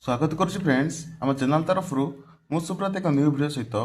स्वागत करुच्ची फ्रेंड्स आम चैनल तरफ मु सुब्रत एक न्यू वीडियो सहित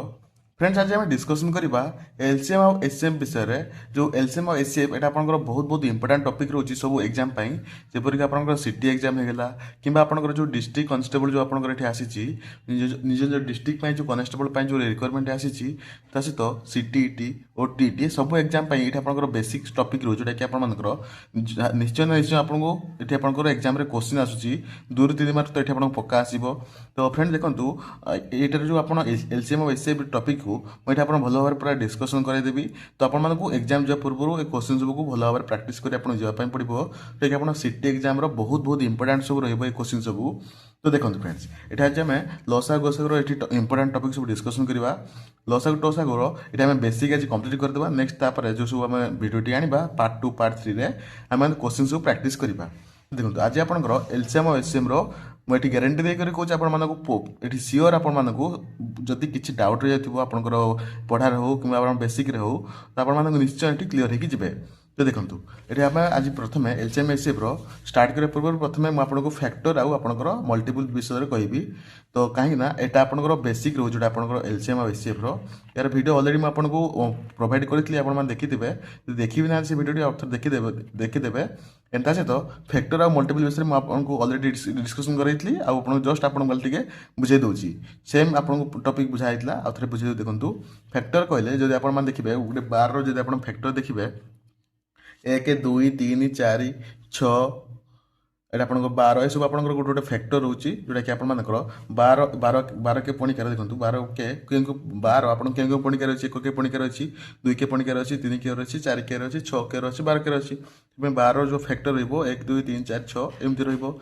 फ्रेंड्स आज आम डिस्कसन करवा एलसीएम और एचसीएम विषय में जो एलसीएम और एचसीएम एटा आपनकर बहुत बहुत इंपोर्टेंट टॉपिक रोची सब एग्जाम पाई जेपरिक आपनकर सिटी एग्जाम हेगला किंबा आपनकर जो डिस्ट्रिक्ट कांस्टेबल जो आपनकर एठी आसीची निज जो डिस्ट्रिक्ट पाई जो कांस्टेबल पाई जो रिक्वायरमेंट आसीची ता सहित सीटीईटी ओटीटी सब एग्जाम पाई एठी आपनकर बेसिक टॉपिक रो जोटा कि आपनकर निश्चय निश्चय आपनको एठी आपनकर एग्जाम रे क्वेश्चन आसुची 2-3 मार्क तो एठी आपन पक्का आसीबो। तो फ्रेंड देखंतु एटार जो आपन एलसीएम और एचसीएम टॉपिक मुझे आप भल भाव पूरा डिस्कसन करदेवी। तो आपको एग्जाम जा पूर्व क्वेश्चन सबको भल भाव प्राक्ट कर जावाई पड़ो कि आप सिटी एग्जाम बहुत बहुत इंपोर्टेंट सब क्वेश्चन सब। तो देखो फ्रेंड्स ये आज आम लसा गोसागर ये इंपोर्टेंट टॉपिक सब डिस्कसन करवा लसागु टसागर ये आम बेसिक आज कंप्लीट करदे नेक्स्ट तापर जो सब आम भिडियोटी आने पार्ट 2 पार्ट 3 रे आम क्वेश्चन सब प्राक्ट करवा। देखो आज आपंकर एलसीएम और एचसीएम मुझे ग्यारंटी देकर कौन आपको सियोर आपदी किसी डाउट रही जाए आपंकर पढ़ार हो कि बेसिक हो तो आप निश्चय ये क्लीयर होगी। तो देखो ये आम आज प्रथम एलसीएम एचसीएम स्टार्ट करने पूर्व प्रथम मुझे फैक्टर आउ आपंकर मल्टीपल विषय कहि। तो कहीं यहाँ आपंकर बेसिक रो जो आपंकर एलसीएम और एचसीएम यार वीडियो ऑलरेडी मुझे प्रोवाइड करी आपने देखिथे देखी ना से वीडियो देखीदे एंता सहित फैक्टर और मल्टीपल विषय में आपको ऑलरेडी डिस्कसन करी आप जस्ट आपको बुझे दूसरी सेम आपको टॉपिक बुझाई आउ थे बुझे देखो फैक्टर कहले जब आप देखिए गोटे बार जब आप फैक्टर देखिए 1 2 3 4 6 एटा आपन 12 ये सब आपन गोटे गोटे फैक्टर रोची जोटा कि आपन 12 12 12 के पणिकार देखो 12 के 12 आपन के पणिकार अच्छी 1 के पणिकार अच्छी 2 के पणिकार अच्छी 3 के अच्छी 4 के अच्छी 6 के अच्छी 12 के अच्छी 12 जो फैक्टर रहिबो 1 2 3 4 6 एमती रहिबो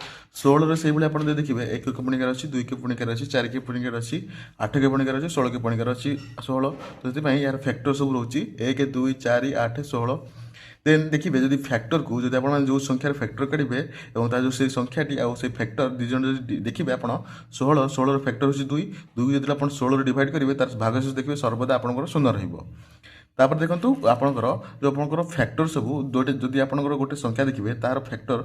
16 रे सेही भली आपन देखिबे 1 के पणिकार अच्छी 2 के पणिकार अच्छी 4 के पणिकार अच्छी 8 के पणिकार अच्छी 16 के पणिकार अच्छी 16। तो से यार फैक्टर सब रोची 1 2 4 8 16। देन देखिए जब फैक्टर को जब आप जो संख्यार फैक्टर काढ़े और जो से संख्याटी आउ से फैक्टर दुई जन देखिए आप 16 16 फैक्टर हो 2 2 जो आप 16 डिवाइड करेंगे तार भागशेष देखिए सर्वदा आपंकर शून्य रहिबो। तापर देखो आपंकर जो आपंकर फैक्टर सब जोटे जदि आपंकर गोटे संख्या देखिए तार फैक्टर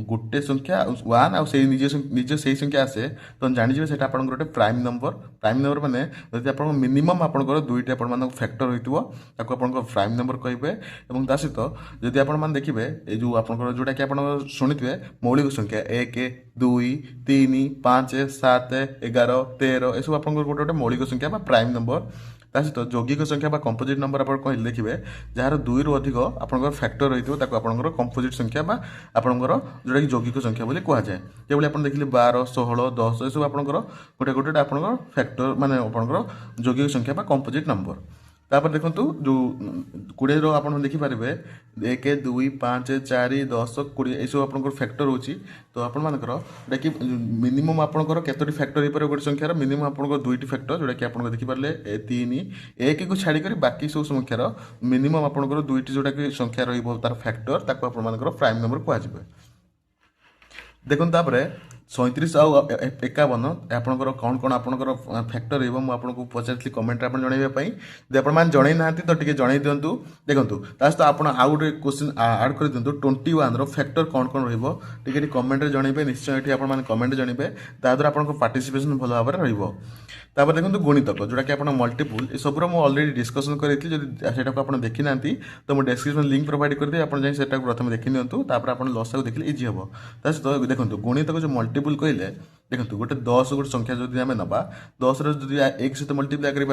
गोटे संख्या 1 आउ से निजे से संख्या आसे तो जानिजे सेटा आपंकर गोटे प्राइम नंबर माने जदि आप मिनिमम आपंकर दुईटी आप फैक्टर होइतिबो ताको आपंकर प्राइम नंबर कहिबे। एवं ता सहित जदि आप देखिए ये जो आपंकर जोटा कि आप शुणिथे मौलिक संख्या 1 2 3 5 7 11 13 ये सब आपंकर गोटे गोटे मौलिक संख्या प्राइम नंबर। सहित यौगिक संख्या कंपोजिट नंबर आप कह देखिए जार 2 रु अधिक आपंकर फैक्टर रही आपंकर कंपोजिट संख्या आपंकर जोटा कि यौगिक संख्या बोली कहुए। जो आप देखिए 12 16 10 ये सब आपंकर गोटे गोटे आपंकर फैक्टर माने आपंकर यौगिक संख्या कंपोजिट नंबर। तापर देखो जो 20 रो आप देखिपारे 1 2 5 4 10 20 ये सब आप फैक्टर होची। तो आपंकर कि मिनिमम आपंकर केतोटी फैक्टर हो पारे गोटे संख्यार मिनिमम आपंकर 2टी फैक्टर जोटा कि आप देखिपारे 3 1 को छाड़ी बाकी सब संख्यार मिनिमम आपंकर 2टी जोटा कि संख्या रही तार फैक्टर ताको आपंकर प्राइम नंबर कहुए। देखो तापर 37 आउ 51 आपंकर कौन कौन आपंकर फैक्टर मुझे पचारि कमेंट आप जनवाई जब आप जन ना तो टे जन दिंतु। देखो सहित आप गोटे क्वेश्चन आड कर दिंतु 21 फैक्टर कौन कौन रे कमेंट जनइबे निश्चय ये आप कमेंट जनइबे ताद्वारा आप पार्टिसिपेसन भल भाव में तापर देखो गुणितक जोटा कि आप मल्टीपुल ये सब मुझे ऑलरेडी डिस्कसन करी जब आप देखी ना तो मुझे डिस्क्रिप्शन लिंक प्रोवाइड करदे आप प्रथम देखी नियंतु तापर आप लसा को देखिए इजी हम। सहित देखो गुणितक जो मल्टीपुल कहले देखो गोटे 10 गोटे संख्या जब आम नवा 10 रो 1 सहित मल्टीप्लाई करें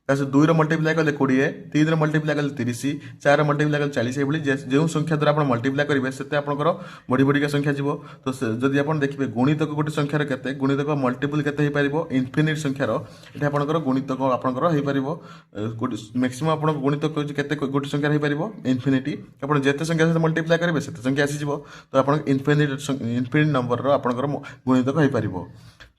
10 2 रो मल्टीप्लाई कले 20 3 रो मल्टीप्लाई कले 30 4 रो मल्टीप्लाई कले 40 ये जो संख्या द्वारा आप मल्टीप्लाई करेंगे से आपंकर बढ़ी बढ़िका संख्या जीव। तो जदि आप देखिए गुणितक गोटे संख्यार के गुणितक मल्टीपल के इनफिनिट संख्यार ये आपंकर गुणितक आपंकर गोटे मैक्सिमम आप गुणितक के गोटे संख्यार हो इनफिनिटी आप जिते संख्या सहित मल्टीप्लाई करेंगे से संख्या आसीज। तो आप इनफिनिट नंबर आपंकर गुणितक हो पार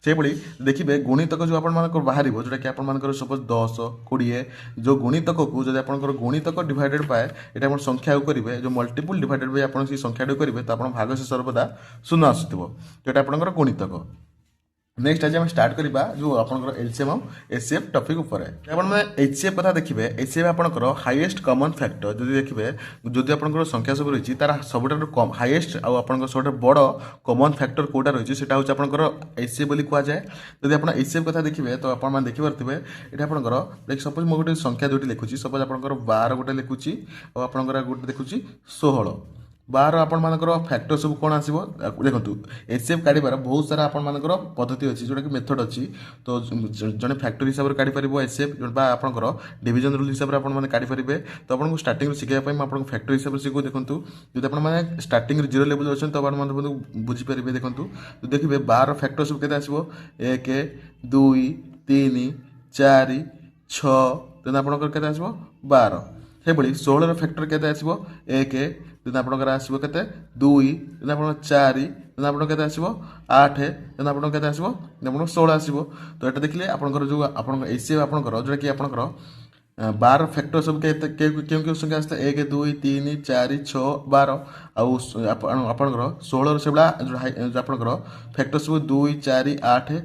से भाई देखिए गुणितक जो आप बाहर जोटा कि आप सपोज 10 20 जो गुणितक को जब आप गुणितक डिवाइडेड पाए ये संख्या करेंगे जो मल्टीपुल डिवाइडेड बाय आप संख्या करेंगे तो आप भाग से सर्वदा शून्य आसुव जोटा आप गुणितक। नेक्स्ट आज हम स्टार्ट करबा जो आपनकर एलसीएम और एचसीएफ टॉपिक ऊपर आपण में एचसीएफ कथा देखिबे एचसीएफ आपनकर हाईएस्ट कॉमन फैक्टर जदि देखिबे जदि आपनकर संख्या सब रहिछि तार सबटा कम हाईएस्ट आ आपनकर सबटा बड़ कॉमन फैक्टर कोटा रहिछि सेटा होछि आपनकर एचसीएफ बोली कुआ जाय जदि आपण एचसीएफ कथा देखिबे तो आपण मान देखि परथिबे एटा आपनकर लाइक सपोज मो गोटे संख्या दुटी लिखुछि सपोज आपनकर 12 गोटे लिखुछि और आपनकर गोटे देखुछि 16 बार आपण मानकर फैक्टर सब कौन आसो देखो एचसीएफ काढ़ार बहुत सारा आपण मानकर पद्धति अच्छी जोटा कि मेथड अच्छी तो जड़े फैक्टर हिसाब से काढ़ी पार एचसीएफ आपंकर डिविजन रूल हिसाब से आपने काढ़ी पारे तो आपको स्टार्टिंग शिखाई आपको फैक्टर हिसाब से शिखो देखो जो आपने स्टार्टिंग जीरो लेवल अच्छे तो आपको बुझीपारे देखो तो देखिए 12 फैक्टर सब के आसो 1 2 3 4 6 तेना आपंकर के आसो 12 से 16 फैक्टर के आसो 1 तेना आपंकर आसो के 2 तेना आप 4 तेना आप के आसो 8 तेना आप के आसो 16 आसो तो यहाँ देखिए आपंकर जो आप एचसीएफ आपंकर जोटा कि आपंकर 12 फैक्टर सब क्यों क्यों संख्या आसता 1 2 3 4 6 12 आपंकर 16 से जो आपंकर फैक्टर सब 2 4 8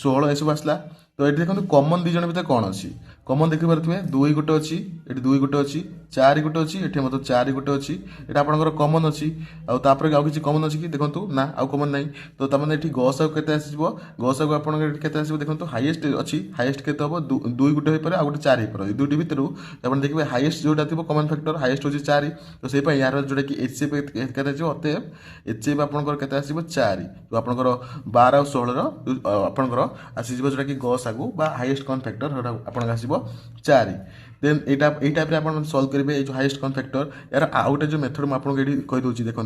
16 ये सब आसला तो ये देखो कॉमन दी जन भितर कौन अच्छी कॉमन देखि पारे 2 गोटे अच्छी ये 2 गोटे अच्छी 4 गोटे अच्छी ये मतलब 4 गोटे अच्छी ये आपंकर कॉमन अच्छी आउे आउ कि कॉमन अच्छी कि देखो ना आउ कॉमन नहीं तो तमें ये गस के आसो गस को आप देखो हाईएस्ट अच्छी हाईएस्ट के हम 2 गोटे हो पारे आ गोटे 4 हो पारे दुटी भितर आप देखिए हाईएस्ट जोटा थी कॉमन फैक्टर हाईएस्ट होची 4 तो से यार जोटा कि एचसीएफ के अतएव एचसीएफ आपंकर के आसो 4 तो आपंकर 12 और 16 आपंकर आसीज जोटा कि गस आगु हाईएस्ट कॉमन फैक्टर आपन आसो 4 देन एटा ए टाइप रे आपण सॉल्व करेंगे ये जो हाईएस्ट कॉमन फैक्टर यार आउटे जो मेथड मैं आपको ये कही दूसरी देखो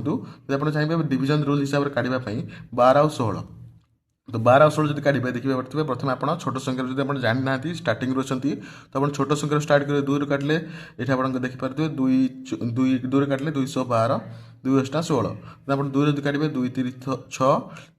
जब आप चाहिए डिविजन रूल हिसाब से काढ़ा 12 और 16 तो 12 और 16 जब काढ़े देखिए प्रथम आप छोट संख्या जब आप जानी ना स्टार्टिंग अच्छा तो आप छोट संख्या स्टार्ट करेंगे 2 रू काटिले ये आप देखिपारे 2 काटिले 212 2 8 16 आप 2 जब काटे 2 3 6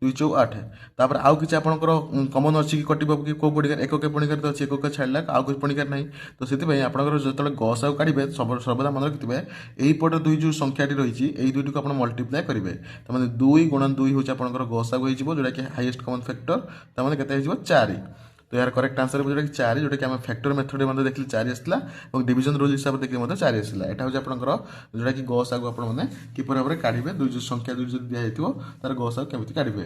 2 4 8 तापर आउ कि आपंकर कमन अच्छी कि कटो कि कौ पणिकार एक पणिकार तो अच्छी एक छाड़ा आउ कुछ पणिकार ना तो से आपंकर जो गस आउ काढ़े सर्वदा मन रखिथे यही पटे 2 जो संख्याटी रही है दुईटी को आप मल्टीप्लाए करेंगे तो 2 गुणन 2 हूँ आपंकर गस आउ जोटा कि हाईएस्ट कॉमन फैक्टर तमें के 4 तो यार करेक्ट आंसर जोटा कि 4 जोटा कि आम फैक्टर मेथड में देखिए 4 आसला और डिविजन रूल हिसाब से देखिए 4 आसला यहाँ हूँ आपंकर जोटा कि गस आगु आपने किपर भाव में काढ़े दुई संख्या दुई जो दिखाई तार गस आगु केमी काढ़े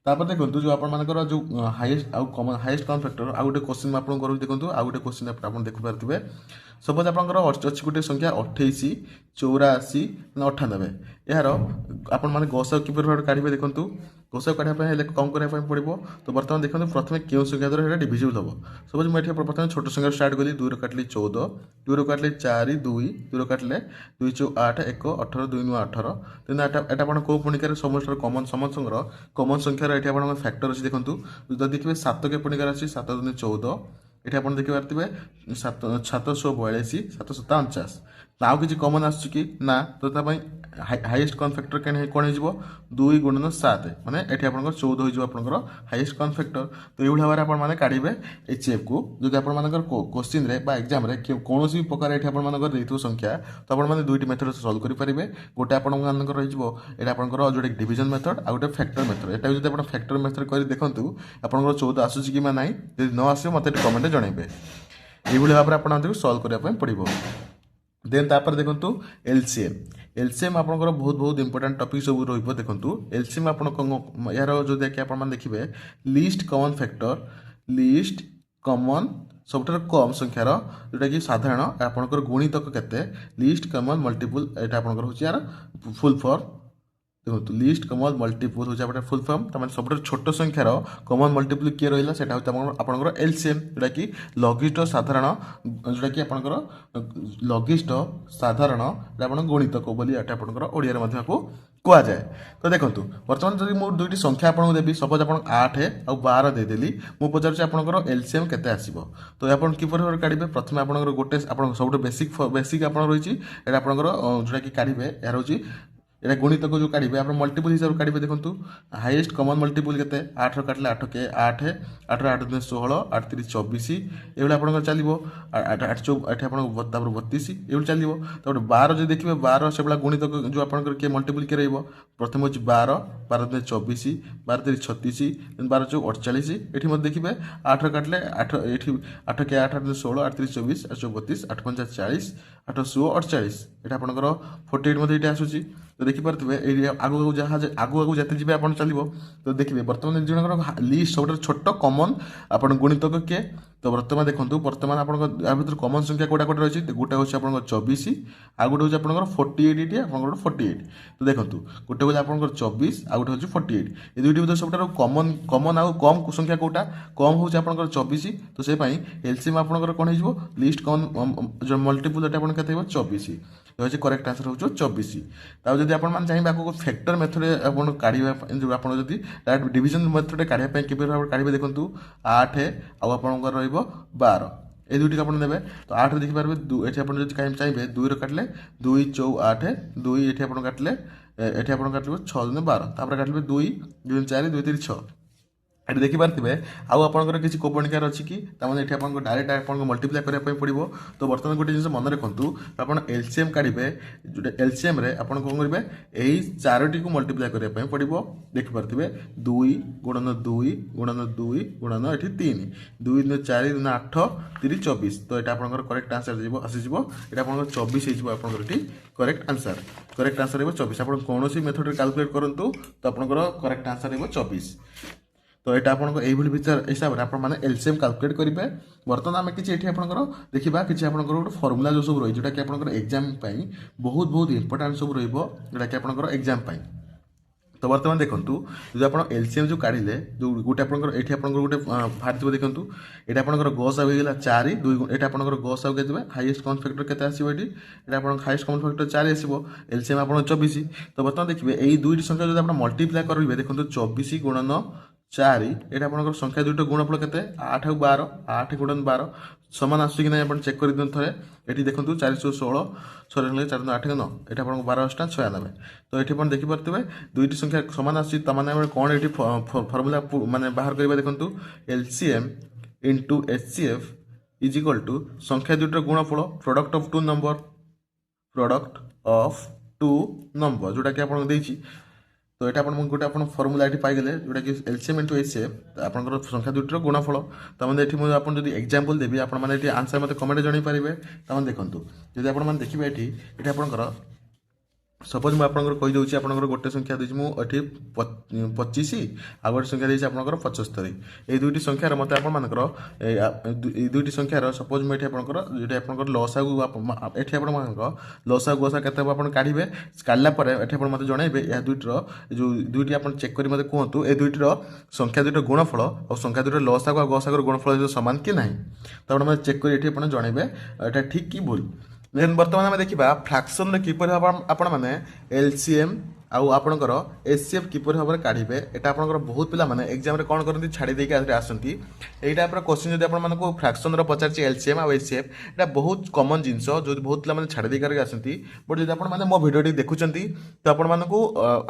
तापर देखो जो आपर जो हाईएस्ट आउ कॉमन हाईएस्ट कॉमन फैक्टर आउ गोटे क्वेश्चन आपको करूँ देखो आउ गोटे क्वेश्चन आप देखिपारे सपोज आपंकर अच्छी गोटे संख्या 28 84 98 यार आपण मैंने गस किपर भाव काढ़े देखो गस काढ़ापी कम करने पड़ो तो बर्तमान देखते प्रथम क्यों संख्या द्वारा डिविजिबल हम सपोज मुझे प्रथम छोट संख्या स्टार्ट कली 2 काटिली 14 2 रू काटिले 4 2 2 काटिले 2 4 8 1 18 2 9 18 तेना यहाँ कौ पणिकार समस्त कमन समस्त कमन संख्यार ये आप फैक्टर अच्छी देखो जो देखिए 7 के पणिकार अच्छी 7 2 14 ये आप देखिपारे 742 749 आउ कि कमन आस ना तो हाईएस्ट कॉमन फैक्टर कौन हो 2 गुणन 7 माने ये आप 14 हो हाईएस्ट कॉमन फैक्टर तो ये भाव में आप काढ़े एचसीएफ को जो आप क्वेश्चन एग्जाम कौन भी प्रकार ये आप संख्या तो आपने दुईटी मेथड सल्व करेंगे गोटे आप रही आपंकर जो डिविजन मेथड आ गए फैक्टर मेथड यहाँ जो आप फैक्टर मेथड कर देखो आप 14 आसूस कि ना न आस मत कमेंट जनइबे ये भाव में आप सल्व करने पड़ो देन तापर देखो एलसीएम एलसीएम आपंकर बहुत बहुत इंपोर्टेंट टॉपिक सब रही देखो एलसीएम आप यार जो देखिए list common factor list common sub कम संख्यार जोटा कि साधारण आपंकर गुणितक केते लिस्ट कॉमन मल्टीपल यहाँ आपंकर हूँ यार फुल फॉर्म देखो लिस्ट कॉमन मल्टीपल हूँ फुल फॉर्म तमें सब छोट संख्यार कॉमन मल्टीपल किए रहा है आपंकर एलसीएम जोटा कि लघिष्ठ साधारण जोटा कि आपंकर लघिष्ठ साधारण आप गुणितक बोली आपंकर ओडिया आपको कह जाए तो देखो बर्तमान जब मुझे दुईटी संख्या आपको देवी सपोज आप 8 और 12 देदेली मुझे पचार आपंकर एलसीएम केते आसीबो तो आप किपर काढ़े प्रथम आपंकर गोटे आप सब बेसिक बेसिक आप रही है आपंकर जोटा कि काढ़े यार हूँ এটা গুণিতক যে কাড়বে আপনার মল্টিপুল হিসাবে কাড়বে দেখুন হাইয়েস্ট কমন মল্টিপুল কেতে 8 কাটলে 8 কে 8 8 8 2 16 8 3 24 এভাবে আপনার চালিব 8 এটি আপনার তারপর 32 এভাবে চালিব তারপরে 12 যদি দেখবে 12 সেগুলা গুণিতক যে আপনার কে মল্টিপুল কে রহব প্রথমে হচ্ছে 12 12 2 24 12 3 36 12 4 48 এটি মধ্যে দেখবে 8 কাটলে 8 এটি 8 কে 8 8 2 16 8 3 24 8 32 8 5 40 8 16 48 এটা আপনার 48 মধ্যে এটা আসুচি তো ଦେଖିପାରୁଥିବେ ଏଇ ଆଗକୁ ଯାହା ଆଗକୁ ଯେତେ ଯିବେ ଆପଣ ଚାଲିବ ତ ଦେଖିବେ ବର୍ତ୍ତମାନ ଜଣଙ୍କର ଲିଷ୍ଟ ସବୁଠାରୁ ଛୋଟ କମନ୍ ଆପଣ ଗୁଣିତକ କିଏ ତ ବର୍ତ୍ତମାନ ଦେଖନ୍ତୁ ବର୍ତ୍ତମାନ ଆପଣଙ୍କ ୟା ଭିତରୁ କମନ୍ ସଂଖ୍ୟା କୋଉଟା କୋଉଟା ରହିଛି ଗୋଟେ ହେଉଛି ଆପଣଙ୍କର 24 ଆଉ ଗୋଟେ ହେଉଛି ଆପଣଙ୍କର 48 ଟି ଆପଣଙ୍କର 48 ତ ଦେଖନ୍ତୁ ଗୋଟେ ହେଉଛି ଆପଣଙ୍କର 24 ଆଉ ଗୋଟେ ହେଉଛି 48 ଏ ଦୁଇଟି ଭିତରେ ସବୁଠାରୁ କମନ୍ ଆଉ କମ୍ ସଂଖ୍ୟା କୋଉଟା କମ୍ ହେଉଛି ଆପଣଙ୍କର 24 ତ ସେ ପାଇଁ ଏଲସିଏମ୍ ଆପଣଙ୍କର କ'ଣ ହେଇଯିବ ଲିଷ୍ଟ କମନ୍ ଯେଉଁ ମଲ୍ଟିପୁଲ୍ ଏଟା ଆପଣ କେତେ ହେବ 24 হচ্ছে করেক্ট আনসার হচ্ছে 24 তাও যদি আপনার চাইবে আগে ফ্যাক্টর মেথডে আপনার কাড়া আপনার যদি ডাইরেক্ট ডিভিজন মেথডে কাড়া কিভাবে ভাবে কাড়বে দেখুন 8 আপনার রহব 12 এই দুইটি আপনার নেবে তো 8 দেখিপারবে এটি আপনার যদি চাইবে 2 কাটলে 2 4 8 2 এটি আপনার কাটলে এটি আপনার কাটবে 6 দিন 12 তারপরে কাটবে 2 2 4 2 3 6 এটি দেখিপারে আউ আপনার কিছু কোপণিকার অছি কি তার মানে এটি আপনার ডাইরেক্ট আপনার মল্টিপ্লাই করা পড়ব তো বর্তমান গোটে জিনিস মনে রাখতু আপনার এলসিএম কাড়বে যেটা এলসিএম রে আপনার কম করবে এই চারোটি মল্টিপ্লাই করা পড়ব দেখিপারে 2 গুণন 2 গুণন 2 গুণন এটি 3 2 দিন 4 দিন 8 3 24 তো এটা আপনার করেক্ট আনসার আসিযোগ এটা আপনার 24 হয়ে আপনার এটি করেক্ট আনসার রহব 24 আপনার কৌশি মেথডে ক্যালকুলেট করতু তো আপনার করেক্ট আনসার রহব 24 তো এটা আপনার এইভাবে বিচার হিসাবে আপনার এলসিএম ক্যালকুলেট করবে বর্তমান আমি কিছু এটি আপনার দেখা কিছু আপনার গোটে ফর্মুলা যে সব রয়েছে যেটা কি আপনার এক্সাম বহুত বহুত ইম্পর্টাট সব রহব যেটা কি আপনার এক্সাম তো বর্তমান দেখুন যদি আপনার এলসিএম যে কাড়লে যে গোটে আপনার এটি আপনার গোটে বাহার দেখুন এটা আপনার গস আউ হয়ে 4 2 এটা আপনার গস আউ কেতে হাইয়েস্ট কমন ফ্যাক্টর কেতে আসবে এটি এটা আপনার হাইয়েস্ট কমন ফ্যাক্টর 4 আসব এলসিএম আপনার 24 তো বর্তমান দেখবে এই দুইটি সংখ্যা যদি আপনার মল্টিপ্লাই করবে দেখুন 24 গুণন 4 এটা আপনার সংখ্যা দুইটা গুণফল কেতে 8 আর 12 8 গুণন 12 সমান আসছে কি না আপনার চেক করে দিন থরে এটি দেখুন 4 16 16 হলে 4 8 9 এটা আপনার 12 8 96 তো এটি আপনার দেখিপারে দুইটি সংখ্যা সমান আসছে তার মানে আমরা কোণ এটি ফর্মুলা মানে বাহার করা দেখুন LCM into HCF is equal to সংখ্যা দুইটার গুণফল প্রডক্ট অফ টু নম্বর যেটা কি আপনার দিয়েছি তো এটা আপনার গোটে আপনার ফর্মুলা এটি পাইগলে যেটা কি এলসিএম ইন্টু এচসিএফ আপনার সংখ্যা দুইটার গুণফল তার মানে এটি আপনার যদি এক্সাম্পল দেবি আপনার মানে এটি আনসার মতো কমেন্টে জানাই পারে তার মানে দেখুন যদি আপনার দেখবে এটি এটা আপনার সপোজ মু আপনার কইদেছি আপনার গোটে সংখ্যা দিয়েছি মু এটি 25 আর গোটে সংখ্যা দিয়েছি আপনার 75 এই দুইটি সংখ্যার মতো আপনার এই দুইটি সংখ্যার সপোজ মু এটি আপনার যেটা আপনার লসাগু এটি আপনার লসাগু গোসা কেতে আপনার কাড়বে কাড়লা পরে এটি আপনার মতো জনাইবে এ দুইটির যে দুইটি আপনার চেক করে মতো কুহতু এই দুইটির সংখ্যা দুইটার গুণফল আর সংখ্যা দুইটার লসাগু আর গসাগুর গুণফল সমান কি না তারপরে মানে চেক করে এটি আপনার জনাইবে এটা ঠিক কি ভুল দেন বর্তমানে আমি দেখা ফ্রাকশন কিপর ভাবে আপনার মানে এলসিএম আউ আপনার এচসিএফ কিপর ভাবে কাড়বে এটা আপনার বহুত পিলা মানে এক্সামে কোণ করতে ছাড়ি দিয়ে আসতে এইটা আপনার কোশ্চিন যদি আপনার ফ্রাকশনর পচারছি এলসিএম আউ এচসিএফ এটা বহুত কমন জিনিস যদি বহুত পিলা মানে ছাড়ি দিয়ে আসতে বট যদি আপনার মো ভিডিওটি দেখুছেন তো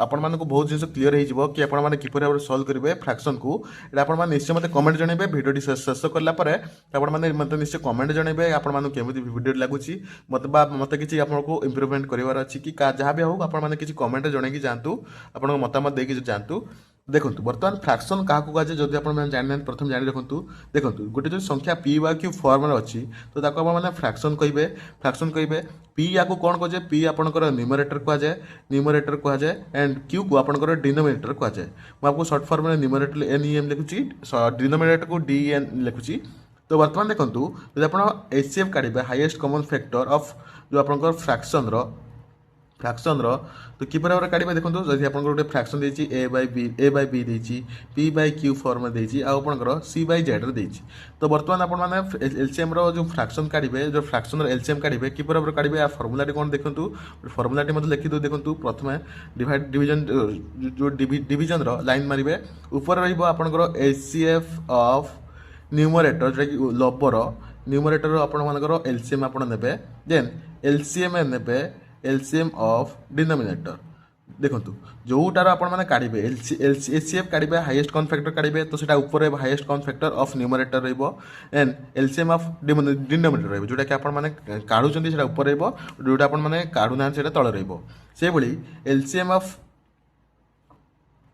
আপনার বহুত জিনিস ক্লিयर हो कि आपने किपर भाव सल्व करेंगे फ्राक्शन को এটা আপনার নিশ্চয় মতো কমেন্ট জানাবে ভিডিওটি শেষ করলা পরে আপনার মতো নিশ্চয় কমেন্ট জানাবে আপনার কেমি ভিডিও লাগুচি মতো বা মতো কিছু আপনার ইম্প্রুভমেন্ট করার আছে कि जहाँ भी हो আপনার কিছু কমেন্ট জনাই जातु आप मतामत देकी जातु देखो बर्तमान फ्राक्शन क्या कहुए जब आप जाना प्रथम जानी रखु देखो गोटे जो संख्या पी बा क्यू फर्म अच्छी तो मैंने फ्राक्शन कहे पी या कौन कहे पी आपंकर न्यूमरेटर कहुए एंड क्यू को आपंकर डिनोमिनेटर कहुए मुझे सर्ट फर्म में न्यूमरेटर NEM लिखुची डिनोमिनेटर को DN लिखुची तो बर्तमान देखो जब आप HCF काढ़े हाईएस्ट कॉमन फैक्टर ऑफ जो आपंकर फ्राक्शन तो किपर भाव काढ़े देखो जब आप गोटे फ्राक्शन देती ए बाय बी देती पी बाय क्यू फर्म देती आपंकर सी बाय जेड देती तो बर्तमान आपने एलसीएम जो फ्राक्शन काढ़े जो फ्राक्शन एलसीएम काढ़े किपर भाव काढ़े आ फर्मुला कौन देखो फर्मुला मतलब लिखि दो देखो प्रथम डिविजन जो डिविजन लाइन मारे ऊपर रहा HCF ऑफ न्यूमरेटर जोटा कि लबर न्यूमरेटर आपर एलसीएम आप ने देन एलसीएम ने एलसीएम ऑफ डिनोमिनेटर देखो जोटार आपण काढ़े एचसीएफ काढ़े हाईएस्ट कॉमन फैक्टर काढ़े तो सेटा ऊपर highest common factor of numerator रहिबो एंड एलसीएम ऑफ डिनोमिनेटर रहिबो जोटा कि आपण माने काढुचंती सेटा ऊपर रहिबो जोटा आपण माने काढु ना सेटा तळे रहिबो से भली एलसीएम ऑफ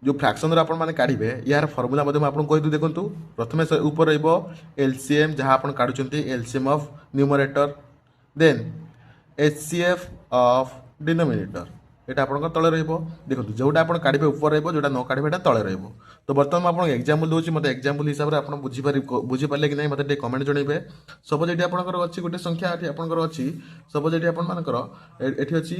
जो फ्रैक्शन आपण माने काढ़े यार फॉर्मूला मध्ये आपण कहि दु देखंतु प्रथमे ऊपर रहिबो एलसीएम जहां आपण काढुचंती LCM of numerator then HCF of denominator এটা আপনার তলে রহব দেখুন যেটা আপনার কাড়বে উপর রহব যেটা ন কাড়বে এটা তলে রহব তো বর্তমান আপনার এক্সাম্পল দেছি মতো এক্সাম্পল হিসাবে আপনার বুঝিপারে কি না মতো টিকে কমেন্ট জনাইবে সপোজ এটি আপনার অছি গোটে সংখ্যা এটি আপনার অছি সপোজ এটি আপনার এটি অছি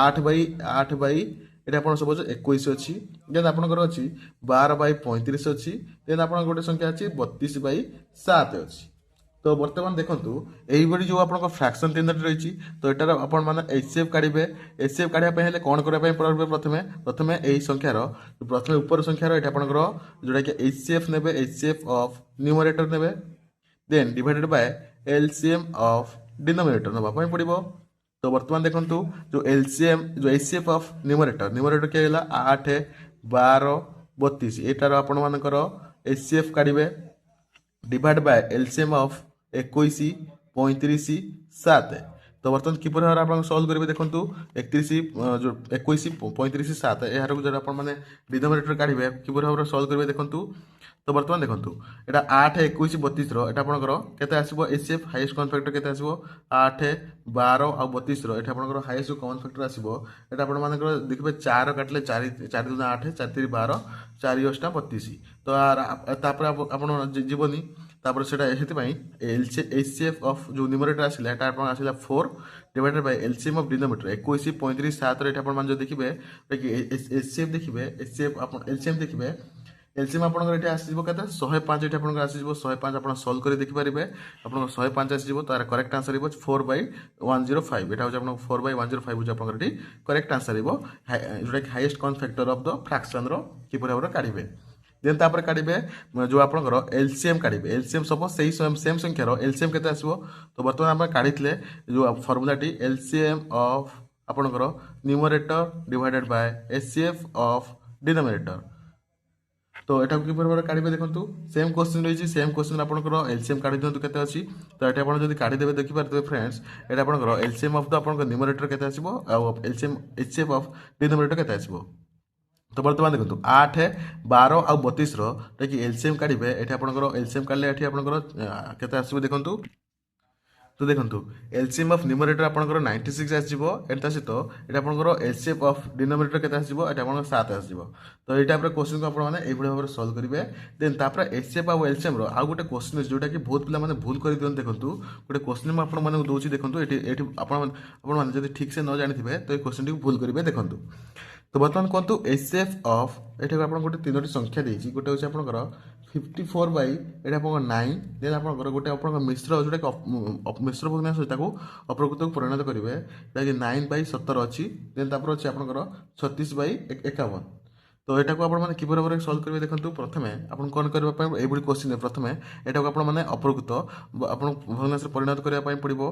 8/8 এটা আপনার সপোজ 21 অছি দেন আপনার অছি 12/35 অছি দেন আপনার গোটে সংখ্যা আছে 32/7 অছি তো বর্তমান দেখন্তু এইভাবে যে আপনার ফ্রাকশন তিনটি রয়েছে তো এটার আপন মানে এইচসিএফ কাড়বে এইচসিএফ কাড়া পাই হলে কোন করা পাই পড়বে প্রথমে প্রথমে এই সংখ্যার প্রথমে উপর সংখ্যার এটা আপনার যেটা কি এইচসিএফ নেবে এইচসিএফ অফ নিউমারেটর নেবে then divided by LCM of denominator নেওয়া পাই পড়ব তো বর্তমান দেখন্তু যে এলসিএম যে এইচসিএফ অফ নিউমারেটর কে হলা 8 12 32 এটার আপন মানকৰ এইচসিএফ কাড়বে ডিভাইড বাই এলসিএম অফ 21 35 7 তো বর্তমান কিপর ভাবে আপনার সলভ করবে দেখুন 31 21 35 7 এর যেটা আপনার মানে ডিনোমিনেটর কাড়বে কিপর ভাবে সলভ করবে দেখুন তো বর্তমান দেখুন এটা 8 21 32 এটা আপনার কেতে আসব এসএফ হাইয়েস্ট কমন ফ্যাক্টর কেতে আসব 8 12 আর 32 এটা আপনার হাইয়েস্ট কমন ফ্যাক্টর আসব এটা আপনার মানে দেখবে 4 কাটলে 4 4 2 8 4 3 12 4 8 32 তো আর তারপরে আপনার জীবনী তারপরে সেটা এসেপাই এইচসিএফ অফ যে নিউমারেটর আসলে এটা আপনার আসলে 4 divided by LCM of denominator 21 35 7 এটা আপনার মানে দেখবে এইচসিএফ দেখবে এইচসিএফ আপনার এলসিএম দেখবে এলসিএম আপনার এটি আসিব কেতে 105 এটি আপনার আসিব 105 আপনার সলভ করে দেখি পারিবে আপনার 105 আসিব তার করেক্ট আনসার হইব 4/105 এটা হচ্ছে আপনার 4/105 হচ্ছে আপনার এটি করেক্ট আনসার হইব যেটা কি highest common factor of the fraction র কিপর ভাবে কাড়িবে দেন তারপরে কাড়িবে যে আপনার এলসিএম কাড়িবে এলসিএম সপোজ সেই সেম সংখ্যার এলসিএম কেতে আসব তো বর্তমান আমরা কাড়িলে যে ফর্মুলাটি এলসিএম অফ আপনার numerator divided by HCF of denominator তো এটা কিপর ভাবে কাড়িবে দেখুন সেম কোশ্চিন রয়েছে সেম কোশ্চিন আপনার এলসিএম কাড়ি দিও কেতে আছে তো এটা আপনার যদি কাড়ি দেবে দেখি পারে ফ্রেন্ডস এটা আপনার এলসিএম অফ দ আপনার নিউমারেটর কেতে আসব এলসিএম এইচসিএফ অফ ডিনোমিনেটর কেতে আসব তো বর্তমান দেখুন 8 12 আর 32 রে কি এলসিএম কাড়িবে এটা আপনার এলসিএম কাড়লে এটি আপনার কেতে আসবে দেখুন তো দেখুন এলসিএম অফ নিউমারেটর আপনার 96 আসব এটা সহিত এটা আপনার এলসিএফ অফ ডিনোমিনেটর কেতে আসব এটা আপনার 7 আসব তো এই টাইপর কোশ্চিন কু আপনার এইভাবে ভাবে সলভ করবে দেন তারপরে এইচসিএফ আর এলসিএম র আর গোটে কোশ্চিন আছে যেটা কি বহুত পিলা মানে ভুল করে দিন দেখুন গোটে কোশ্চিন মু আপনার মানে দউছি দেখুন এটি এটি আপনার মানে যদি ঠিক সে ন জানিথিবে তো এই কোশ্চিনটি ভুল করবে দেখুন তো বর্তমান কোনটু এইচসিএফ অফ এটা আপনার গোটে তিনোটি সংখ্যা দিয়েছি গোটে হচ্ছে আপনার 54 বাই এটা আপনার 9 দেন আপনার গোটে আপনার মিশ্র যেটা মিশ্র ভগ্নাংশ তাকে অপ্রকৃতକୁ পরিণত করবে যেটা 9/17 অছি দেন তারপর হচ্ছে আপনার 36/51 তো এটাকে আপনার মানে কিপর ভাবে সলভ করবে দেখুন প্রথমে আপনার কোন করা এইভাবে কোশ্চিন প্রথমে এটাকে আপনার মানে অপ্রকৃত আপনার ভগ্নাংশে পরিণত করা পড়ব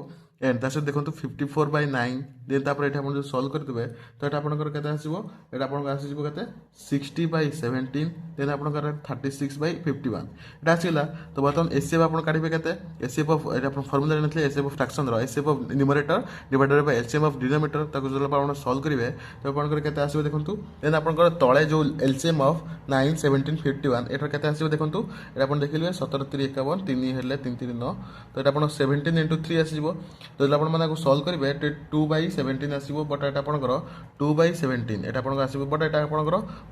এন্ড তার সাথে দেখুন 54/9 দেন তারপরে এটা আপনার সলভ করে দেবে তো এটা আপনার কেতে আসব এটা আপনার আসব কেতে 60/17 দেন আপনার 36/51 এটা আসিলা তো বর্তমান এসএফ আপনার কাড়িবে কেতে এসএফ অফ এটা আপনার ফর্মুলা জানিলে এসএফ অফ ফ্রাকশন র SF of numerator divided by LCM of denominator তাকে যদি আপনার সলভ করিবে তো আপনার কেতে আসবে দেখুন দেন আপনার তলে যে এলসিএম অফ 9 17 51 এটার কেতে আসবে দেখুন এটা আপনার দেখিলে 17 3 51 3 হেলে 3 3 9 তো এটা আপনার 17 into 3 আসিব তো যদি আপনার মানে সলভ করিবে 2/17 আসিব বট এটা আপনার 2/17 এটা আপনার আসিব বট এটা আপনার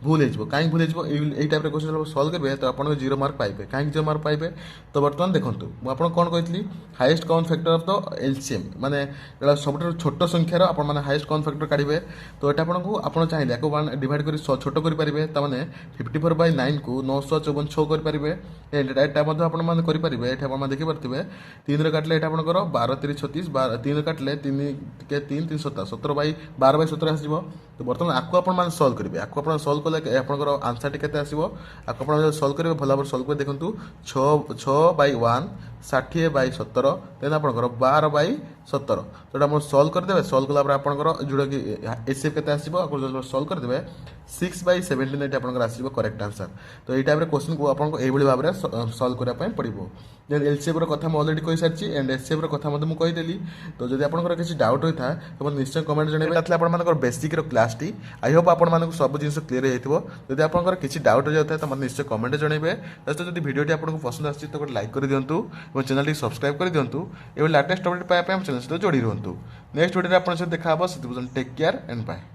ভুল হয়ে কাই ভুল হয়ে এই টাইপের কোশ্চেন সলভ করবে তো আপনার 0 মার্ক পাইবে কাই 0 মার্ক পাইবে তো বর্তমান দেখুন আপনার কোন কইতলি highest common factor of the LCM মানে এটা সবটার ছোট সংখ্যার আপনার মানে হাইয়েস্ট কমন ফ্যাক্টর কাড়িবে তো এটা আপনার চাইলে একু ডিভাইড করে ছোট করে পারিবে তা মানে 54/9 কু 954 করে পারিবে এটা মধ্যে আপনার মানে করে পারিবে এটা আপনার দেখি পারতিবে 3 রে কাটলে এটা আপনার 12 3 36 3 রে কাটলে 3 কে 3 3 17 17/12/17 আসিব तो बर्तमान आपको आपण सल्व करेंगे आपको आप सल्व कले आपंकर आंसर टी के आसो आपको आप सल्व करेंगे भल भाव सल्व कर देखूँ 6/1 60/17 देन आपंकर 12/17 तो आप सल्व करदे सल्व कला आपंकर जोटा कि एचसीएफ के आसो सल्व करदे 6/17 ये आपंकर आसो करेक्ट आंसर तो ये टाइप क्वेश्चन को आपको यही भाव में सल्व करने पड़ो देन एलसीएफ रहा मुझे अलरेडी कही सारी एंड एचसीएफ रहा मुझे कहीदेली तो जब आपंकर किसी डाउट होता है तो मतलब निश्चय कमेंट जनइबे आपर बेसिक क्लास टी आई होप आपको सब जिन क्लीयर हो जब आपंकर किसी डाउट हो जाता है तो मतलब निश्चय कमेंट जनइबे जस्ट जब वीडियो आपको पसंद आसी तो गोटे लाइक कर दिंतु और चैनल सब्सक्राइब कर दिंतु ये लाटेस्ट अपडेट पाइप चैनल सहित जोड़ी रुहतु नेक्स्ट वीडियो आप देखा टेक केयर एंड बाय।